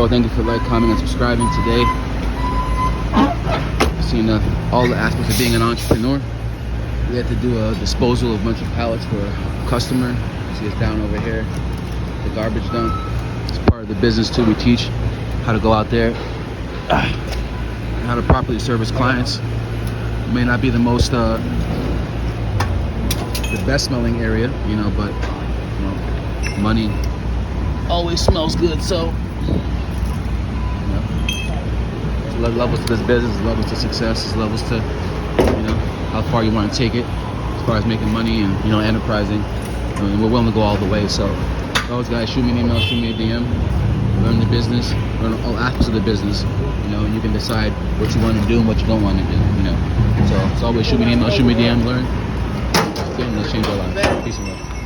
world. Thank you for like, commenting, and subscribing today. Seeing all the aspects of being an entrepreneur. We had to do a disposal of a bunch of pallets for a customer. See us down over here, the garbage dump. It's part of the business too. We teach how to go out there, how to properly service clients. It may not be the most, the best smelling area, you know, but you know, money always smells good. So, you know, there's levels to this business, there's levels to success, there's levels to, you know, how far you want to take it as far as making money and, you know, enterprising. I mean, we're willing to go all the way. So those guys, shoot me an email, shoot me a DM, learn the business, learn all aspects of the business, you know, and you can decide what you want to do and what you don't want to do, you know. So it's always shoot me an email, shoot me a DM, learn. Let's change our lives. Peace and love.